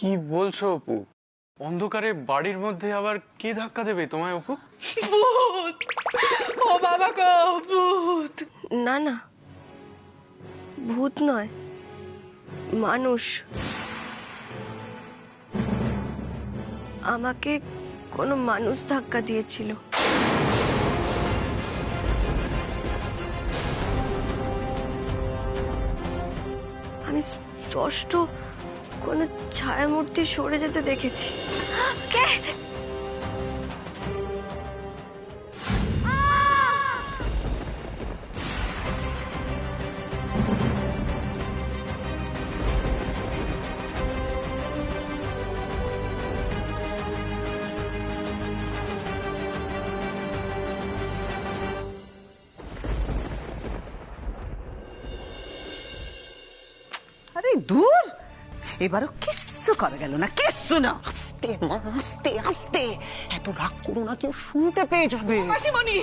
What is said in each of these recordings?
কি বলছো অপু? অন্ধকারে বাড়ির মধ্যে আবার কে ধাক্কা দেবে তোমায় অপু? ভূত! ও বাবা গো, ভূত! না না, ভূত নয়, মানুষ। আমাকে কোনো মানুষ ধাক্কা দিয়েছিল। আমি স্পষ্ট কোনো ছায়ামূর্তি সরে যেতে দেখেছি। কে? আরে দূর, এবারও কিচ্ছু করা গেল না, কিচ্ছু না। আস্তে মা, আস্তে আস্তে, এত রাগ করো না, কেউ শুনতে পেয়ে যাবে। মাসিমণি,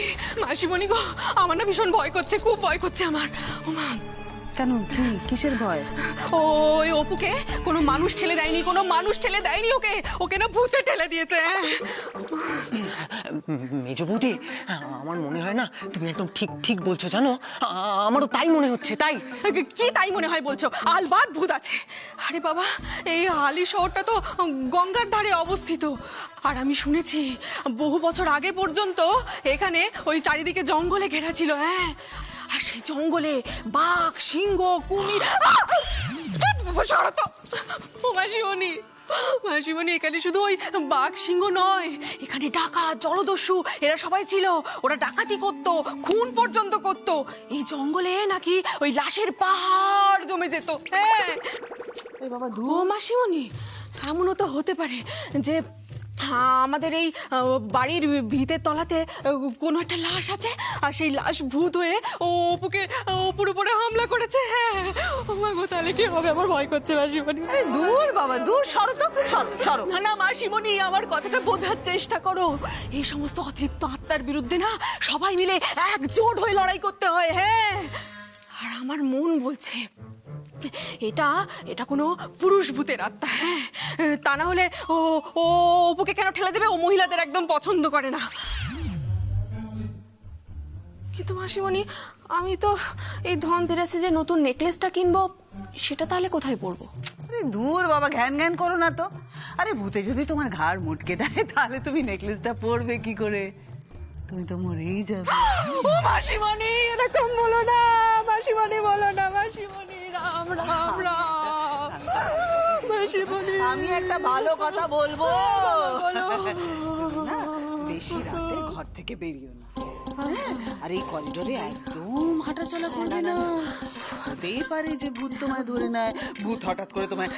মাসিমণি গো, আমার না ভীষণ ভয় করছে, খুব ভয় করছে আমার। ও মা! কেন, কি কিসের ভয়? ওই অপুকে কোনো মানুষ ঠেলে দেয়নি, কোনো মানুষ ঠেলে দেয়নি ওকে, ওকে না ভূতে ঠেলে দিয়েছে। মেজ বৌদি, আমার মনে হয় না তুমি একদম ঠিক ঠিক বলছো, জানো আমারও তাই মনে হচ্ছে। তাই কি তাই মনে হয় বলছো? আলবাত ভূত আছে। আরে বাবা, এই হালি শহরটা তো গঙ্গার ধারে অবস্থিত, আর আমি শুনেছি বহু বছর আগে পর্যন্ত এখানে ওই চারিদিকে জঙ্গলে ঘেরা ছিল। হ্যাঁ, আর সেই জঙ্গলে বাঘ, সিংহ, কুমির। মাসিমণি, মাসিমণি, এখানে শুধু ওই বাঘ সিংহ নয়, এখানে ডাকাত, জলদস্যু এরা সবাই ছিল। ওরা ডাকাতি করতো, খুন পর্যন্ত করতো। এই জঙ্গলে নাকি ওই লাশের পাহাড় জমে যেত। হ্যাঁ বাবা, মাসিমণি, এমনও তো হতে পারে যে আমাদের এই বাড়ির ভিতের তলাতে কোনো একটা লাশ আছে, আর সেই লাশ ভূত হয়ে অপুর উপরে হামলা করেছে। হ্যাঁ, ও মা গো, তাহলে কি হবে? আমার ভয় করছে মাসিমণি। দূর বাবা, দূর, সরো তো, সরো সরো। না না মাসিমণি, আমার কথাটা বোঝার চেষ্টা করো। এই সমস্ত অতৃপ্ত আত্মার বিরুদ্ধে না সবাই মিলে একজোট হয়ে লড়াই করতে হয়। হ্যাঁ, আর আমার মন বলছে এটা এটা কোনো পুরুষ ভূতের আত্মা। হ্যাঁ, তা না হলে ও ও অপুকে কেন ঠেলে দেবে? ও মহিলাদের একদম পছন্দ করে না। কিন্তু মাসিমণি, আমি তো এই ধনতেরাসে যে নতুন নেকলেসটা কিনবো, সেটা তাহলে কোথায় পরবো? আরে দূর বাবা, ঘ্যান ঘ্যান করো না তো। আরে ভূতে যদি তোমার ঘাড় মুটকে দেয়, তাহলে তুমি নেকলেসটা পরবে কি করে? তুমি তো মরেই যাবে। ও মাসিমণি, এরকম বলো না। মাসিমণি বলো না, মাসিমণি। রাম রাম রাম। মাসিমণি, আমি একটা ভালো কথা বলবো। না, বেশি রাতে ঘর থেকে বেরিও না। আর এই করিডোরে একদম হাঁটাচলা করবে না। হতেই পারে যে ভূত তোমায় ধরে নেয়, ভূত হঠাৎ করে তোমায়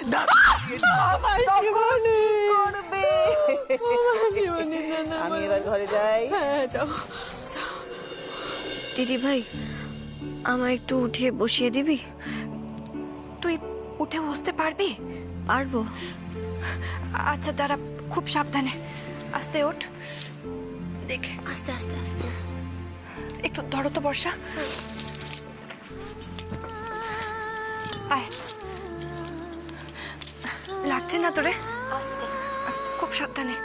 আমি এবার ঘরে যাই। দিদি ভাই, আমায় একটু উঠিয়ে বসিয়ে দিবি? তুই উঠে বসতে পারবি? পারবো। আচ্ছা দাঁড়া, খুব সাবধানে, আস্তে ওঠ। দেখে আস্তে আস্তে আস্তে। একটু ধরো তো বর্ষা। আয়, লাগছে না তোরে? আস্তে আস্তে, খুব সাবধানে।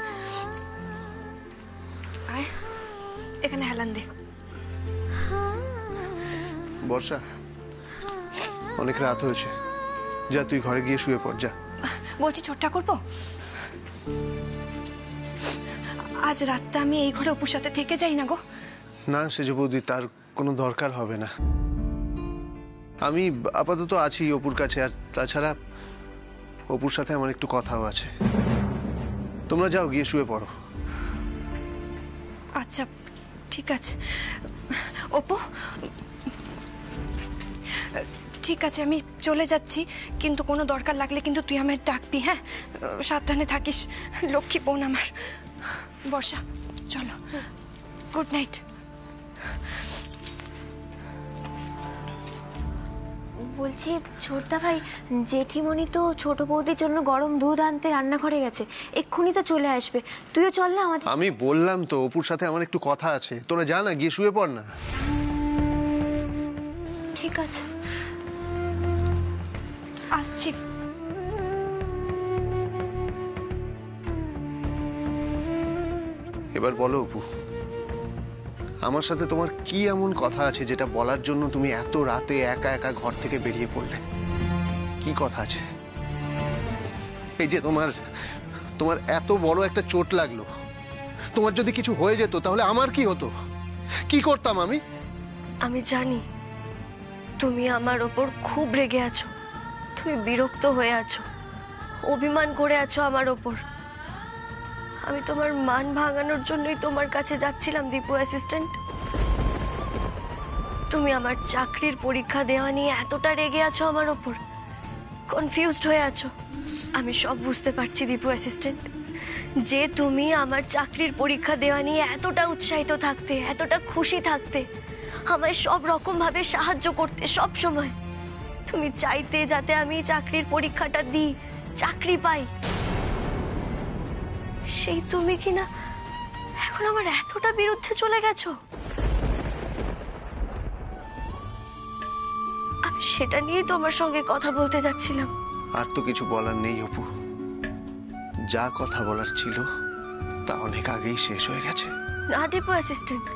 আয়, এখানে হেলান দে। বর্ষা, অনেক রাত হয়েছে, যা তুই ঘরে গিয়ে শুয়ে পড়, যা। বলছি ছোট্টা করবো, আজ রাতটা আমি এই ঘরে অপুর সাথে থেকে যাই না গো। না সেজ বৌদি, তার কোনো দরকার হবে না। আমি আপাতত আছি অপুর কাছে, আর তাছাড়া অপুর সাথে আমার একটু কথাও আছে। তোমরা যাও, গিয়ে শুয়ে পড়ো। আচ্ছা ঠিক আছে অপু, ঠিক আছে আমি চলে যাচ্ছি, কিন্তু কোনো দরকার লাগলে কিন্তু তুই আমায় ডাকবি। হ্যাঁ, সাবধানে থাকিস, লক্ষ্মী বোন আমার। বর্ষা চলো, গুড নাইট। বলছি ছোটদা ভাই, জেঠিমণি তো ছোট বৌদির জন্য গরম দুধ আনতে রান্নাঘরে গেছে, এক্ষুনি তো চলে আসবে। তুইও চল না আমাদের। আমি বললাম তো অপুর সাথে আমার একটু কথা আছে, তোরা যা না, গিয়ে শুয়ে পড় না। ঠিক আছে, আসছি। এবার বলো অপু, আমার সাথে তোমার কি এমন কথা আছে যেটা বলার জন্য তুমি এত রাতে একা একা ঘর থেকে বেরিয়ে পড়লে? কি কথা আছে? এই যে তোমার তোমার এত বড় একটা চোট লাগলো, তোমার যদি কিছু হয়ে যেত তাহলে আমার কি হতো? কি করতাম আমি? আমি জানি তুমি আমার ওপর খুব রেগে আছো, তুমি বিরক্ত হয়ে আছো, অভিমান করে আছো আমার ওপর। আমি তোমার মান ভাঙানোর জন্যই তোমার কাছে যাচ্ছিলাম দীপু অ্যাসিস্ট্যান্ট। তুমি আমার চাকরির পরীক্ষা দেওয়া নিয়ে এতটা রেগে আছো আমার ওপর, কনফিউজড হয়ে আছো। আমি সব বুঝতে পারছি দীপু অ্যাসিস্ট্যান্ট, যে তুমি আমার চাকরির পরীক্ষা দেওয়া নিয়ে এতটা উৎসাহিত থাকতে, এতটা খুশি থাকতে, আমায় সব রকম ভাবে সাহায্য করতে সব সময়। তুমি চাইতে যাতে আমি চাকরির পরীক্ষাটা দিই, চাকরি পাই। সেই তুমি কিনা এখন আমার এতটা বিরুদ্ধে চলে গেছো। আমি সেটা নিয়ে তোমার সঙ্গে কথা বলতে যাচ্ছিলাম। আর তো কিছু বলার নেই অপু, যা কথা বলার ছিল তা অনেক আগেই শেষ হয়ে গেছে। না দীপু অ্যাসিস্ট্যান্ট,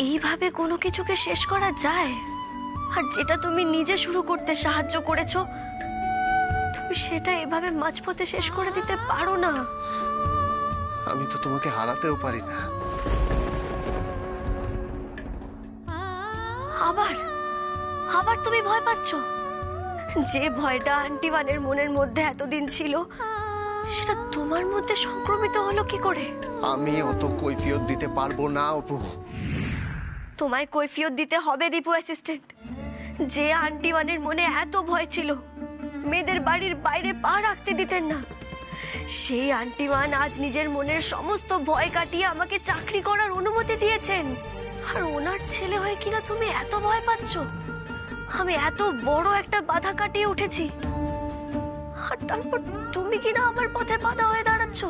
এইভাবে কোনো কিছুকে শেষ করা যায়? আর যেটা তুমি নিজে শুরু করতে সাহায্য করেছো, তুমি সেটা এভাবে মাঝপথে শেষ করে দিতে পারো না। আমি তো তোমাকে হারাতেও পারি না। আবার আবার তুমি ভয় পাচ্ছ? যে ভয়টা আন্টি বানের মনের মধ্যে এতদিন ছিল, সেটা তোমার মধ্যে সংক্রমিত হলো কি করে? আমি অত কৈফিয়ত দিতে পারবো না অপু। তোমায় কৈফিয়ত দিতে হবে দীপু অ্যাসিস্ট্যান্ট। যে আন্টি বানের মনে এত ভয় ছিল, মেয়েদের বাড়ির বাইরে পা রাখতে দিতেন না, সেই আন্টি মান আজ নিজের মনের সমস্ত ভয় কাটিয়ে আমাকে চাকরি করার অনুমতি দিয়েছেন। আর ওনার ছেলে হয়ে কিনা তুমি এত ভয় পাচ্ছ? আমি এত বড় একটা বাধা কাটিয়ে উঠেছি, আর তারপর তুমি কিনা আমার পথে বাধা হয়ে দাঁড়াচ্ছ।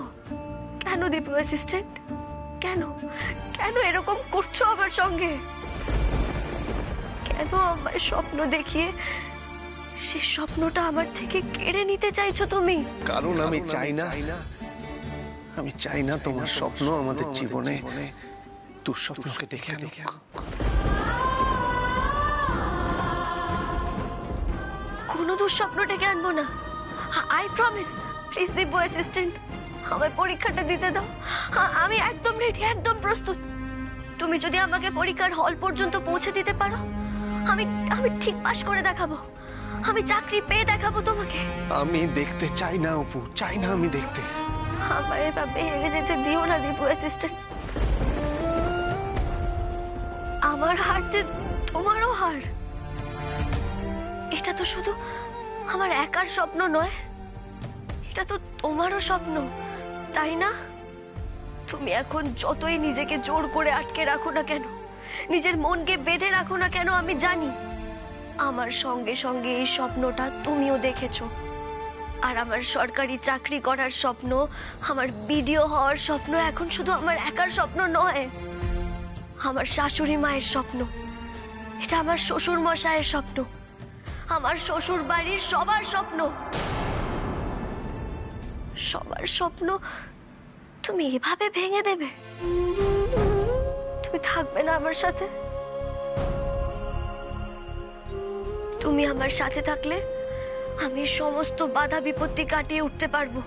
কেন দীপু অ্যাসিস্ট্যান্ট? কেন কেন এরকম করছো আমার সঙ্গে? কেন আমার স্বপ্ন দেখিয়ে সে স্বপ্নটা আমার থেকে কেড়ে নিতে চাইছো তুমি? কারণ আমি চাই না, আমি চাই না তোমার স্বপ্ন আমাদের জীবনে দুঃস্বপ্নকে দেখে আনুক। কোনো দুঃস্বপ্ন ডেকে আনবো না, I promise. Please Dipu assistant, আমার পরীক্ষাটা দিতে দাও। আমি একদম রেডি, একদম প্রস্তুত। তুমি যদি আমাকে পরীক্ষার হল পর্যন্ত পৌঁছে দিতে পারো, আমি আমি ঠিক পাশ করে দেখাবো, আমি চাকরি পেয়ে দেখাবো তোমাকে। আমি দেখতে চাই না অপু, চাই না আমি দেখতে। আমায় এভাবে হেরে যেতে দিও না দীপু অ্যাসিস্ট্যান্ট। আমার হার যে তোমারও হার। এটা তো শুধু আমার একার স্বপ্ন নয়, এটা তো তোমারও স্বপ্ন, তাই না? তুমি এখন যতই নিজেকে জোর করে আটকে রাখো না কেন, নিজের মনকে বেঁধে রাখো না কেন, আমি জানি আমার সঙ্গে সঙ্গে এই স্বপ্নটা তুমিও দেখেছো। আর আমার সরকারি চাকরি করার স্বপ্ন, আমার বিডিও হওয়ার স্বপ্ন এখন শুধু আমার একার স্বপ্ন নয়, আমার শাশুড়ি মায়ের স্বপ্ন, এটা আমার শ্বশুর মশাইয়ের স্বপ্ন, আমার শ্বশুর বাড়ির সবার স্বপ্ন। সবার স্বপ্ন তুমি এভাবে ভেঙে দেবে? তুমি থাকবে না আমার সাথে? তুমি আমার সাথে থাকলে আমি সমস্ত বাধা বিপত্তি কাটিয়ে উঠতে পারবো।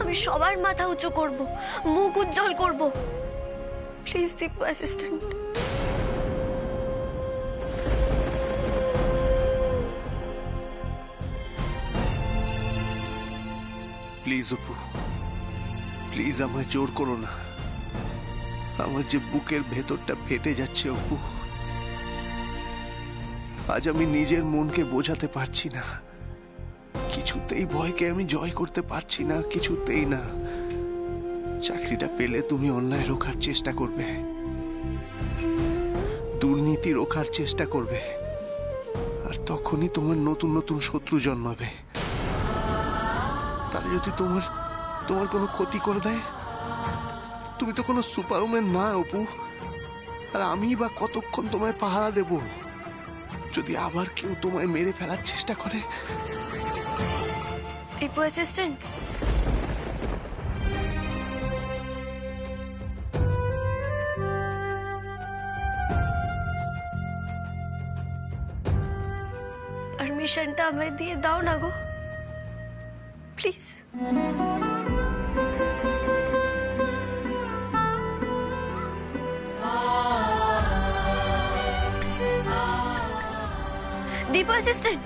আমি সবার মাথা উঁচু করব, মুখ উজ্জ্বল করব। Please Dipu assistant. Please Apu, please আমায় জোর করো না। আমার যে বুকের ভেতরটা ফেটে যাচ্ছে অপু, আজ আমি নিজের মনকে বোঝাতে পারছি না। কিছুতেই ভয়কে আমি জয় করতে পারছি না, কিছুতেই না। চাকরিটা পেলে তুমি অন্যায় রোখার চেষ্টা করবে, দুর্নীতি রোখার চেষ্টা করবে, আর তখনই তোমার নতুন নতুন শত্রু জন্মাবে। তাহলে যদি তোমার কোনো ক্ষতি করে দেয়, তুমি তো কোনো সুপারম্যান না অপু। আর আমি বা কতক্ষণ তোমায় পাহারা দেব? যদি আবার কেউ তোমায় মেরে ফেলার চেষ্টা করে? দীপু অ্যাসিস্ট্যান্ট, পারমিশনটা আমায় দিয়ে দাও না গো, প্লিজ। দীপু অ্যাসিস্ট্যান্ট,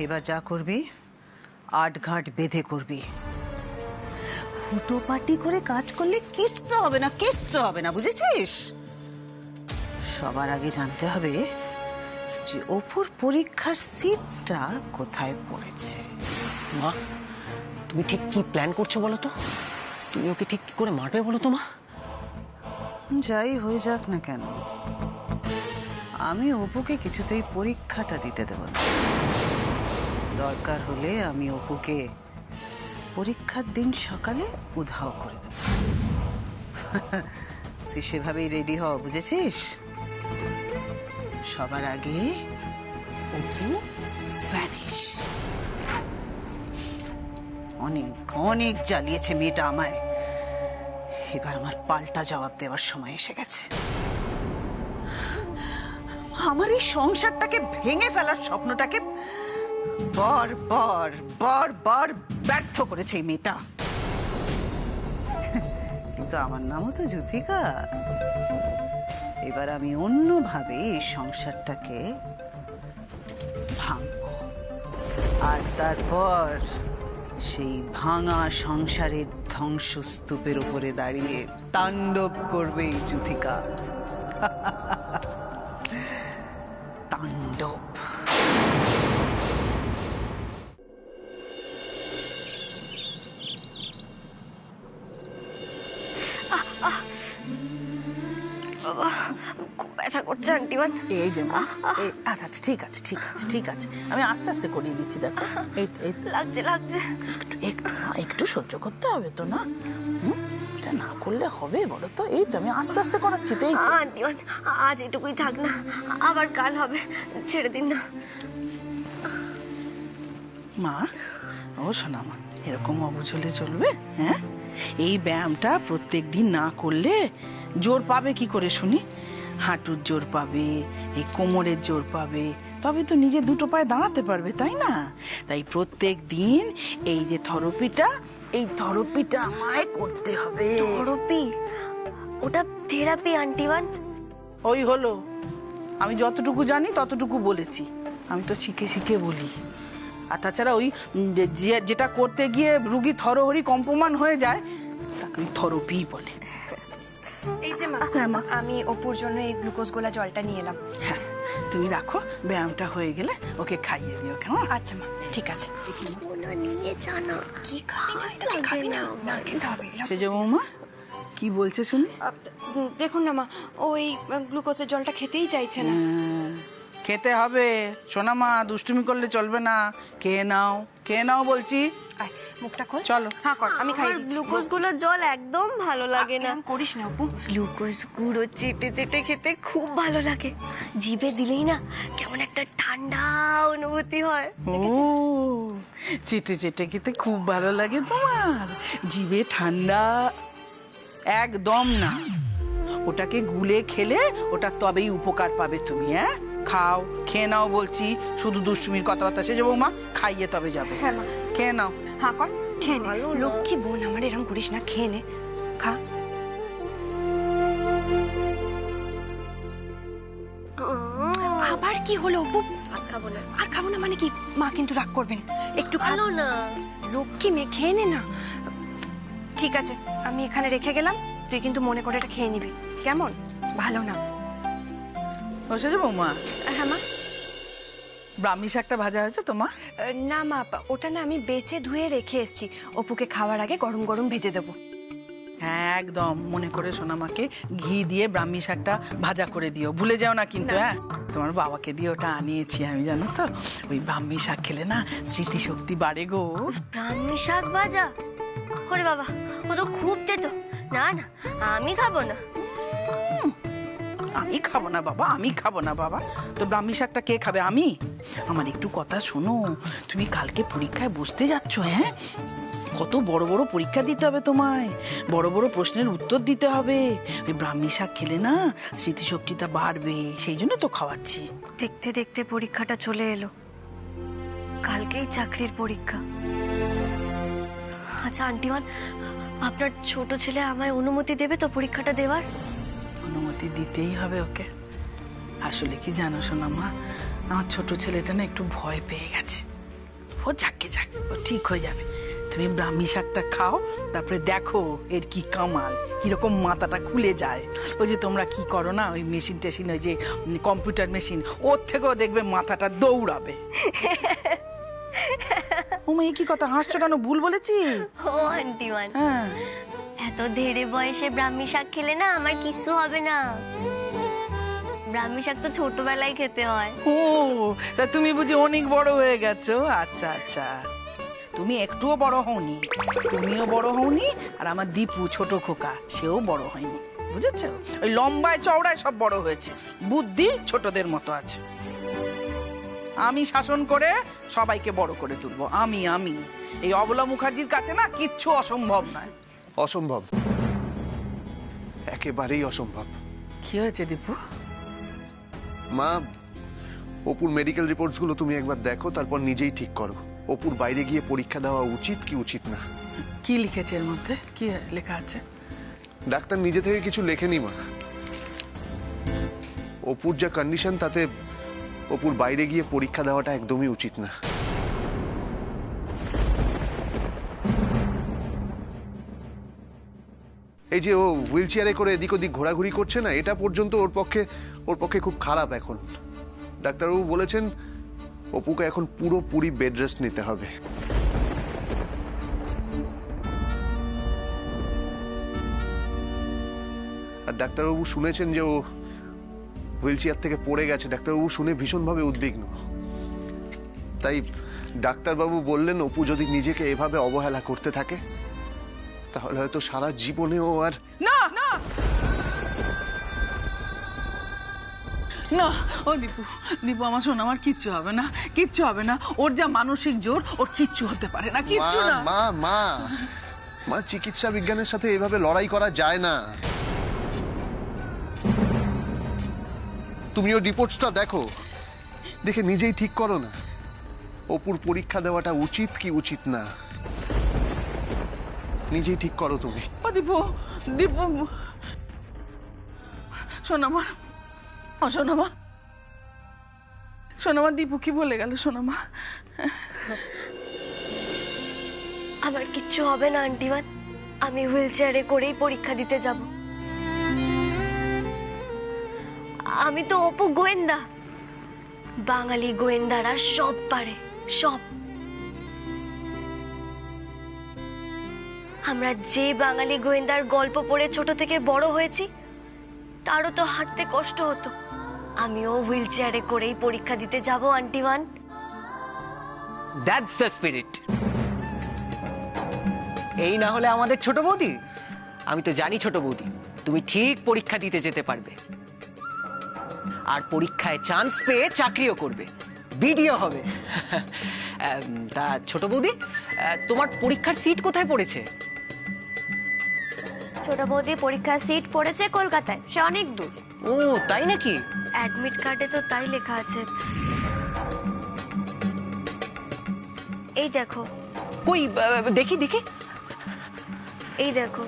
এবার যা করবি আটঘাট বেঁধে করবি। হুটোপাটি করে কাজ করলে কিচ্ছু হবে না, কিচ্ছু হবে না, বুঝেছিস? সবার আগে জানতে হবে যে অপুর পরীক্ষার সিটটা কোথায় পড়েছে। মা, তুমি ঠিক কি প্ল্যান করছো বলো তো? তুমি ওকে ঠিক কি করে মারবে বলো তো মা? যাই হয়ে যাক না কেন, আমি অপুকে কিছুতেই পরীক্ষাটা দিতে দেব না। দরকার হলে আমি অপুকে পরীক্ষার দিন সকালে উধাও করে দেব। তুই সেভাবেই রেডি হ, বুঝেছিস? সবার আগে অপু ভ্যানিশ। অনেক অনেক জ্বালিয়েছে মেয়েটা আমায়, এবার আমার পাল্টা জবাব দেওয়ার সময় এসে গেছে। আমার এই সংসারটাকে ভেঙে ফেলার স্বপ্নটাকে বারবার বারবার ব্যর্থ করেছে এই মেয়েটা। কিন্তু আমার নামও তো যুথিকা। এবার আমি অন্যভাবে এই সংসারটাকে ভাঙবো, আর তারপর সেই ভাঙা সংসারের ধ্বংসস্তূপের উপরে দাঁড়িয়ে তাণ্ডব করবে এই যুথিকা। তাণ্ডব। খুব ব্যথা করছে আন্টিমান। এই যে মা, এই আচ্ছা ঠিক আছে ঠিক আছে ঠিক আছে, আমি আস্তে আস্তে করিয়ে দিচ্ছি। দেখো এই এই লাগছে লাগছে। একটু একটু সহ্য করতে হবে তো না? এটা না করলে হবে বলো তো? এই তো আমি আস্তে আস্তে করাচ্ছি তো। এই আন্টিমান, আজ এটুকুই থাক না, আবার কাল হবে, ছেড়ে দিন না। মা, ও শোনা মা, এরকম অবুঝ হলে চলবে? হ্যাঁ, এই ব্যায়ামটা প্রত্যেক দিন না করলে জোর পাবে কি করে শুনি? হাঁটুর জোর পাবে, এই কোমরের জোর পাবে, তবে তো নিজে দুটো পায়ে দাঁড়াতে পারবে, তাই না? তাই প্রত্যেক দিন এই যে থেরাপিটা, এই থেরাপিটা আমায় করতে হবে। থেরাপি? ওটা থেরাপি আন্টিমান? ওই হলো, আমি যতটুকু জানি ততটুকু বলেছি, আমি তো শিখে শিখে বলি। আর তাছাড়া ওই যেটা করতে গিয়ে রুগী থরহরি কম্পমান হয়ে যায় তাকে ওই থেরাপি বলে। এই যে মা, আমি অপুর জন্য এই গ্লুকোজ গোলা জলটা নিয়ে এলাম। হ্যাঁ, তুমি রাখো, ব্যায়ামটা হয়ে গেলে ওকে খাইয়ে দিও, কেমন? আচ্ছা মা, ঠিক আছে। ওনা নিয়ে জানা কি খাবি না? না খেতে হবে। সে যে বৌমা কি বলছে শুনি? দেখুন না মা, ওই গ্লুকোজের জলটা খেতেই চাইছে না। খেতে হবে সোনা মা, দুষ্টুমি করলে চলবে না। খেয়ে নাও, খেয়ে নাও বলছি। আয়, মুখটা খোল। চলো। হ্যাঁ কর, আমি খাই। গ্লুকোজ গুলোর জল একদম ভালো লাগে না। করিস না অপু। গ্লুকোজ গুঁড়ো চেটে চেটে খেতে খুব ভালো লাগে, জিভে দিলেই না কেমন একটা ঠান্ডা অনুভূতি হয়। ও, চেটে চেটে খেতে খুব ভালো লাগে তোমার? জিভে ঠান্ডা? একদম না, ওটাকে গুলে খেলে ওটা তবেই উপকার পাবে তুমি। হ্যাঁ, খাও, খেয়ে নাও বলছি। শুধু দুষ্টুমির কথাবার্তা, সে যে বৌমা খাইয়ে তবে যাবে। হ্যাঁ মা, খেয়ে নাও। হ্যাঁ কর, খেয়ে নে। লক্ষ্মী বোন আমার, এরকম করিস না, খেয়ে নে, খা। আবার কি হলো অপু? আর খাবো না। আর খাবো না মানে কি? মা কিন্তু রাগ করবেন। একটু ভালো খালো না। লক্ষ্মী মেয়ে, খেয়ে নে না। ঠিক আছে, আমি এখানে রেখে গেলাম, তুই কিন্তু মনে করে এটা খেয়ে নিবি, কেমন? ভালো না। ও সে যে বৌমা, হ্যাঁ মা। ব্রাহ্মী শাকটা ভাজা হয়েছে তোমার? না মা, ওটা না আমি বেছে ধুয়ে রেখে এসেছি, অপুকে খাওয়ার আগে গরম গরম ভেজে দেবো। একদম মনে করে সোনামাকে ঘি দিয়ে ব্রাহ্মী শাকটা ভাজা করে দিও, ভুলে যাও না কিন্তু। হ্যাঁ, তোমার বাবাকে দিয়ে ওটা আনিয়েছি আমি, জানো তো? ওই ব্রাহ্মী শাক খেলে না স্মৃতিশক্তি বাড়ে গো। ব্রাহ্মী শাক ভাজা? ওরে বাবা, ও তো খুব তেতো। না না, আমি খাবো না। আমি খাবো না বাবা, আমি খাবো না বাবা। তো ব্রাহ্মী শাকটা কে খাবে? আমি? আমার একটু কথা শোনো, তুমি কালকে পরীক্ষায় বসতে যাচ্ছ, হ্যাঁ? কত বড় বড় পরীক্ষা দিতে হবে তোমায়, বড় বড় প্রশ্নের উত্তর দিতে হবে। ওই ব্রাহ্মী শাক খেলে না স্মৃতিশক্তিটা বাড়বে, সেই জন্য তো খাওয়াচ্ছি। দেখতে দেখতে পরীক্ষাটা চলে এলো, কালকেই চাকরির পরীক্ষা। আচ্ছা আন্টিমান, আপনার ছোট ছেলে আমায় অনুমতি দেবে তো পরীক্ষাটা দেওয়ার? অনুমতি দিতেই হবে ওকে। আসলে কি জানো শোনা মা, আমার ছোট ছেলেটা না একটু ভয় পেয়ে গেছে। ও যাকে যাক, ও ঠিক হয়ে যাবে। তুমি ব্রাহ্মী শাকটা খাও, তারপরে দেখো এর কি কামাল, কিরকম মাথাটা খুলে যায়। ওই যে তোমরা কি করো না, ওই মেশিন টেশিন, ওই যে কম্পিউটার মেশিন, ওর থেকেও দেখবে মাথাটা দৌড়াবে। ও মা, কি কথা হাসছো কেন? ভুল বলেছি? ও আন্টিমান, হ্যাঁ, এত ধেড়ে বয়সে ব্রাহ্মী শাক খেলে না আমার কিছু হবে না। ব্রাহ্মী শাক তো ছোটবেলায় খেতে হয়। ও তা তুমি বুঝি অনেক বড় হয়ে গেছো? আচ্ছা আচ্ছা, তুমি একটুও বড় হওনি, তুমিও বড় হওনি, আর আমার দীপু ছোট খোকা সেও বড় হয়নি, বুঝেছো? ওই লম্বায় চওড়ায় সব বড় হয়েছে, বুদ্ধি ছোটদের মতো আছে। আমি শাসন করে সবাইকে বড় করে তুলবো। আমি এই অবলা মুখার্জির কাছে না কিচ্ছু অসম্ভব নয়। অসম্ভব, একেবারেই অসম্ভব। কি হয়েছে দীপু? মা, অপুর মেডিকেল রিপোর্টস গুলো তুমি একবার দেখো, তারপর নিজেই ঠিক করো অপুর বাইরে গিয়ে পরীক্ষা দেওয়া উচিত কি উচিত না। কি লিখেছে এর মধ্যে? কি লেখা আছে? ডাক্তার নিজে থেকে কিছু লেখেনি মা। অপুর যা কন্ডিশন, তাতে অপুর বাইরে গিয়ে পরীক্ষা দেওয়াটা একদমই উচিত না। এই যে ও হুইল চেয়ারে করে এদিক ওদিক ঘোরাঘুরি করছে না, এটা পর্যন্ত ওর পক্ষে খুব খারাপ। এখন ডাক্তারবাবু বলেছেন অপুকে এখন পুরোপুরি বেড রেস্ট নিতে হবে। আর ডাক্তারবাবু শুনেছেন যে ও হুইল চেয়ার থেকে পড়ে গেছে। ডাক্তারবাবু শুনে ভীষণভাবে উদ্বিগ্ন। তাই ডাক্তারবাবু বললেন অপু যদি নিজেকে এভাবে অবহেলা করতে থাকে তাহলে হয়তো সারা জীবনেও আর না না না, ও দীপু, আমার শোন, আমার কিচ্ছু হবে না, কিচ্ছু হবে না। ওর যা মানসিক জোর, ওর কিচ্ছু হতে পারে না, কিচ্ছু না। মা মা মা, চিকিৎসা বিজ্ঞানের সাথে এভাবে লড়াই করা যায় না। তুমিও রিপোর্টসটা দেখো, দেখে নিজেই ঠিক করো না অপুর পরীক্ষা দেওয়াটা উচিত কি উচিত না। নিজেই ঠিক করো তুমি। ও দীপু, সোনামা, ও সোনামা, দীপু কি বলে গেল সোনামা? আমার কিচ্ছু হবে না আন্টিমান, আমি হুইল চেয়ারে করেই পরীক্ষা দিতে যাব। আমি তো অপু গোয়েন্দা, বাঙালি গোয়েন্দারা সব পারে, সব। আমরা যে বাঙালি গোয়েন্দার গল্প পড়ে ছোট থেকে বড় হয়েছি, তারও তো হাঁটতে কষ্ট হতো। আমিও হুইল চেয়ারে করেই পরীক্ষা দিতে যাব আন্টিমান। That's the spirit. এই না হলে আমাদের ছোট বৌদি। আমি তো জানি ছোট বৌদি তুমি ঠিক পরীক্ষা দিতে যেতে পারবে, আর পরীক্ষায় চান্স পেয়ে চাকরিও করবে, বিডিও হবে। তা ছোট বৌদি, তোমার পরীক্ষার সিট কোথায় পড়েছে? ছোট বৌদি পরীক্ষার সিট পড়েছে কলকাতায়, সে অনেক দূর। ও তাই নাকি? অ্যাডমিট কার্ডে তো তাই লেখা আছে। এই দেখো। কই দেখি দেখি। এই দেখো।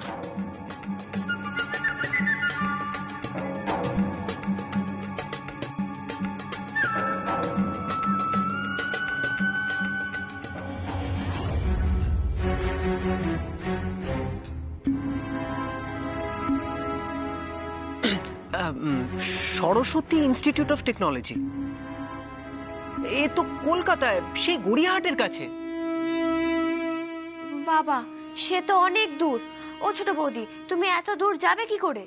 সরস্বতী ইনস্টিটিউট অফ টেকনোলজি, এ তো কলকাতায়, সেই গড়িয়াহাটের কাছে। বাবা, সে তো অনেক দূর। ও ছোট বৌদি, তুমি এত দূর যাবে কি করে?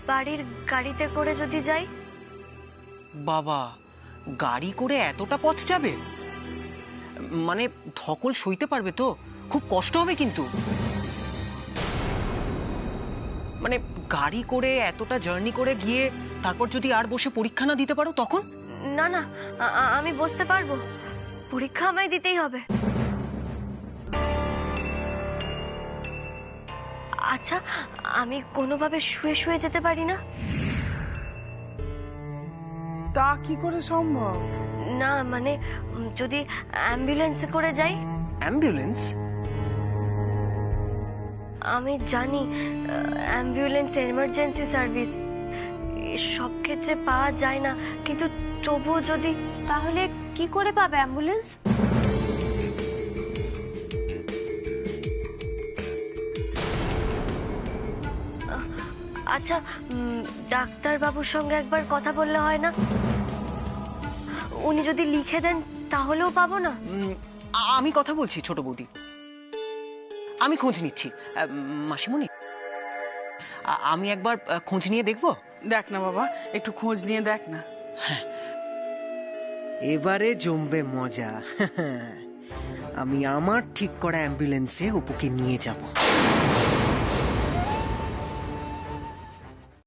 বাড়ির গাড়িতে করে যদি যাই। বাবা, গাড়ি করে এতটা পথ যাবে? মানে ধকল সইতে পারবে তো? খুব কষ্ট হবে কিন্তু। মানে গাড়ি করে এতটা জার্নি করে গিয়ে তারপর যদি আর বসে পরীক্ষা না দিতে পারো তখন? না না, আমি বসতে পারবো, পরীক্ষা আমায় দিতেই হবে। আচ্ছা, আমি কোনোভাবে শুয়ে শুয়ে যেতে পারি না? তা কি করে সম্ভব? না মানে যদি অ্যাম্বুলেন্সে করে যাই। অ্যাম্বুলেন্স? আমি জানি অ্যাম্বুলেন্স এমার্জেন্সি সার্ভিস সব ক্ষেত্রে পাওয়া যায় না, কিন্তু তবুও যদি। তাহলে কি করে পাবে অ্যাম্বুলেন্স? আচ্ছা, ডাক্তারবাবুর সঙ্গে একবার কথা বললে হয় না? উনি যদি লিখে দেন তাহলেও পাবো না? আমি কথা বলছি ছোট বৌদি, আমি খোঁজ নিচ্ছি। মাসিমণি, আমি একবার খোঁজ নিয়ে দেখবো। দেখ না বাবা, একটু খোঁজ নিয়ে দেখ না। এবারে জমবে মজা। আমি আমার ঠিক করা অ্যাম্বুলেন্সে অপুকে নিয়ে যাব।